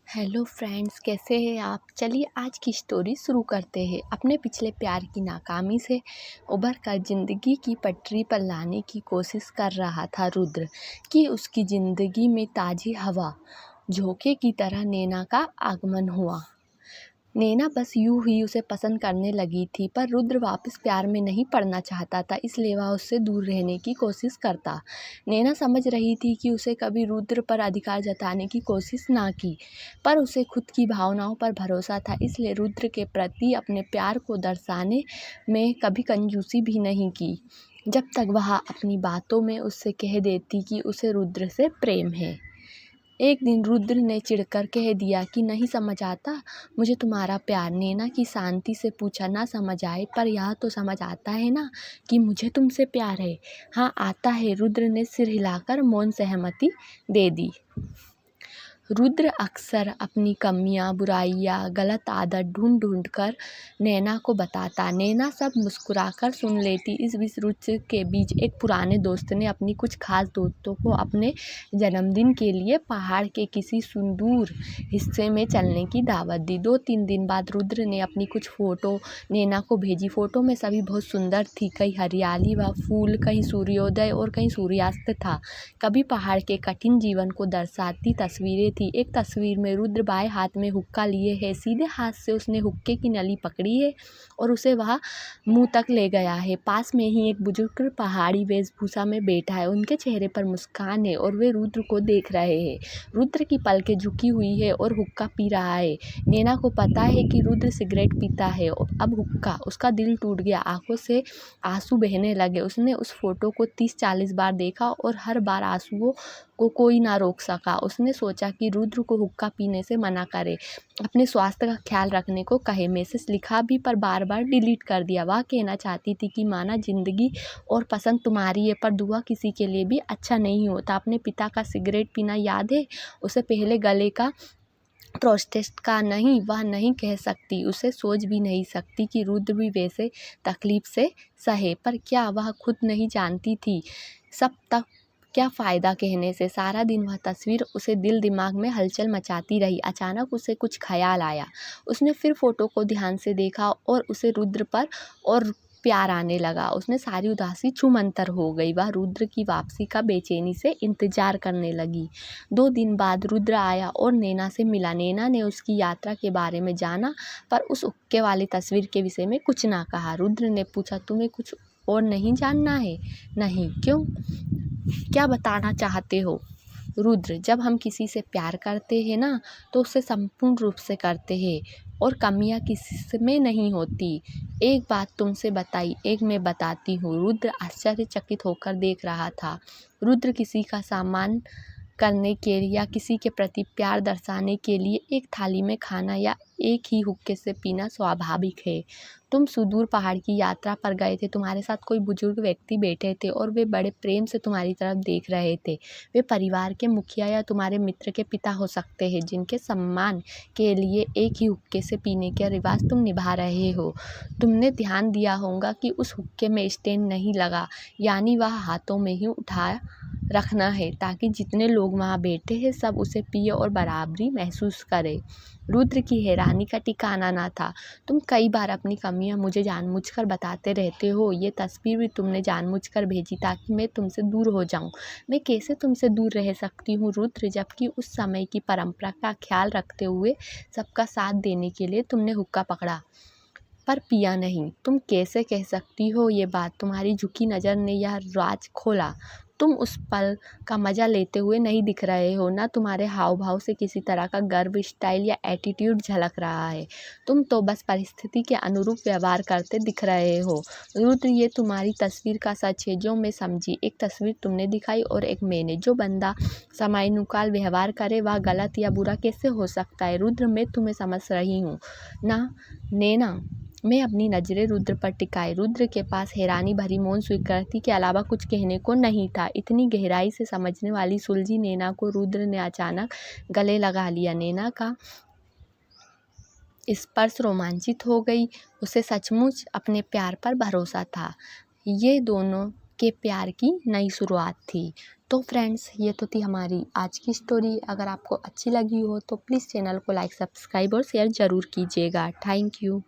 Hello friends, कैसे हैं आप। चलिए आज की स्टोरी शुरू करते हैं। अपने पिछले प्यार की नाकामी से उबर कर ज़िंदगी की पटरी पर लाने की कोशिश कर रहा था रुद्र कि उसकी ज़िंदगी में ताज़ी हवा झोंके की तरह नैना का आगमन हुआ। नैना बस यूं ही उसे पसंद करने लगी थी, पर रुद्र वापस प्यार में नहीं पड़ना चाहता था, इसलिए वह उससे दूर रहने की कोशिश करता। नैना समझ रही थी कि उसे कभी रुद्र पर अधिकार जताने की कोशिश ना की, पर उसे खुद की भावनाओं पर भरोसा था, इसलिए रुद्र के प्रति अपने प्यार को दर्शाने में कभी कंजूसी भी नहीं की, जब तक वह अपनी बातों में उससे कह देती कि उसे रुद्र से प्रेम है। एक दिन रुद्र ने चिढ़कर कह दिया कि नहीं समझ आता मुझे तुम्हारा प्यार। नैना की शांति से पूछा, ना समझ आए, पर यह तो समझ आता है ना कि मुझे तुमसे प्यार है। हाँ आता है, रुद्र ने सिर हिलाकर मौन सहमति दे दी। रुद्र अक्सर अपनी कमियां, बुराइयां, गलत आदत ढूंढ ढूंढ कर नैना को बताता। नैना सब मुस्कुराकर सुन लेती। इस बीच रुद्र के बीच एक पुराने दोस्त ने अपनी कुछ खास दोस्तों को अपने जन्मदिन के लिए पहाड़ के किसी सुदूर हिस्से में चलने की दावत दी। 2-3 दिन बाद रुद्र ने अपनी कुछ फ़ोटो नैना को भेजी। फ़ोटो में सभी बहुत सुंदर थी, कहीं हरियाली व फूल, कहीं सूर्योदय और कहीं सूर्यास्त था, कभी पहाड़ के कठिन जीवन को दर्शाती तस्वीरें थी। एक तस्वीर में रुद्र बाएं हाथ में हुक्का लिए है, सीधे हाथ से उसने हुक्के की नली पकड़ी है और उसे वह मुंह तक ले गया है। पास में ही एक बुजुर्ग पहाड़ी वेशभूषा में बैठा है, उनके चेहरे पर मुस्कान है और वे रुद्र को देख रहे हैं। रुद्र की पलकें झुकी हुई है और हुक्का पी रहा है। नैना को पता है कि रुद्र सिगरेट पीता है। अब हुक्का, उसका दिल टूट गया, आंखों से आंसू बहने लगे। उसने उस फोटो को 30-40 बार देखा और हर बार आंसुओं को कोई ना रोक सका। उसने सोचा कि रुद्र को हुक्का पीने से मना करे, अपने स्वास्थ्य का ख्याल रखने को कहे। मैसेज लिखा भी, पर बार बार डिलीट कर दिया। वह कहना चाहती थी कि माना जिंदगी और पसंद तुम्हारी है, पर दुआ किसी के लिए भी अच्छा नहीं होता। अपने पिता का सिगरेट पीना याद है उसे, पहले गले का प्रोस्टेट का नहीं, वह नहीं कह सकती। उसे सोच भी नहीं सकती कि रुद्र भी वैसे तकलीफ से सहे, पर क्या वह खुद नहीं जानती थी सब तक क्या फ़ायदा कहने से। सारा दिन वह तस्वीर उसे दिल दिमाग में हलचल मचाती रही। अचानक उसे कुछ ख्याल आया। उसने फिर फोटो को ध्यान से देखा और उसे रुद्र पर और प्यार आने लगा। उसने सारी उदासी छूमंतर हो गई। वह रुद्र की वापसी का बेचैनी से इंतजार करने लगी। 2 दिन बाद रुद्र आया और नैना से मिला। नैना ने उसकी यात्रा के बारे में जाना, पर उस हुक्के वाली तस्वीर के विषय में कुछ ना कहा। रुद्र ने पूछा, तुम्हें कुछ और नहीं जानना है? नहीं, क्यों? क्या बताना चाहते हो? रुद्र, जब हम किसी से प्यार करते हैं ना, तो उसे संपूर्ण रूप से करते हैं और कमियां किसी में नहीं होती। एक बात तुमसे बताई, एक मैं बताती हूँ। रुद्र आश्चर्यचकित होकर देख रहा था। रुद्र किसी का सम्मान करने के लिए या किसी के प्रति प्यार दर्शाने के लिए एक थाली में खाना या एक ही हुक्के से पीना स्वाभाविक है। तुम सुदूर पहाड़ की यात्रा पर गए थे, तुम्हारे साथ कोई बुजुर्ग व्यक्ति बैठे थे और वे बड़े प्रेम से तुम्हारी तरफ देख रहे थे। वे परिवार के मुखिया या तुम्हारे मित्र के पिता हो सकते हैं, जिनके सम्मान के लिए एक ही हुक्के से पीने का रिवाज तुम निभा रहे हो। तुमने ध्यान दिया होगा कि उस हुक्के में स्टैंड नहीं लगा, यानी वह हाथों में ही उठा रखना है, ताकि जितने लोग वहाँ बैठे हैं सब उसे पिए और बराबरी महसूस करें। रुद्र की हैरानी का ठिकाना ना था। तुम कई बार अपनी कमियां मुझे जानबूझकर बताते रहते हो। ये तस्वीर भी तुमने जानबूझकर भेजी ताकि मैं तुमसे दूर हो जाऊं। मैं कैसे तुमसे दूर रह सकती हूँ रुद्र, जबकि उस समय की परंपरा का ख्याल रखते हुए सबका साथ देने के लिए तुमने हुक्का पकड़ा, पर पिया नहीं। तुम कैसे कह सकती हो ये बात? तुम्हारी झुकी नज़र ने यह राज खोला। तुम उस पल का मज़ा लेते हुए नहीं दिख रहे हो, ना तुम्हारे हाव भाव से किसी तरह का गर्व, स्टाइल या एटीट्यूड झलक रहा है। तुम तो बस परिस्थिति के अनुरूप व्यवहार करते दिख रहे हो। रुद्र, ये तुम्हारी तस्वीर का सच है जो मैं समझी। एक तस्वीर तुमने दिखाई और एक मैंने। जो बंदा समयानुकाल व्यवहार करे वह गलत या बुरा कैसे हो सकता है? रुद्र, मैं तुम्हें समझ रही हूँ ना नैना। मैं अपनी नज़रें रुद्र पर टिकाई। रुद्र के पास हैरानी भरी मौन स्वीकृति के अलावा कुछ कहने को नहीं था। इतनी गहराई से समझने वाली सुलझी नैना को रुद्र ने अचानक गले लगा लिया। नैना का स्पर्श रोमांचित हो गई। उसे सचमुच अपने प्यार पर भरोसा था। ये दोनों के प्यार की नई शुरुआत थी। तो फ्रेंड्स, ये तो थी हमारी आज की स्टोरी। अगर आपको अच्छी लगी हो तो प्लीज़ चैनल को लाइक, सब्सक्राइब और शेयर ज़रूर कीजिएगा। Thank you.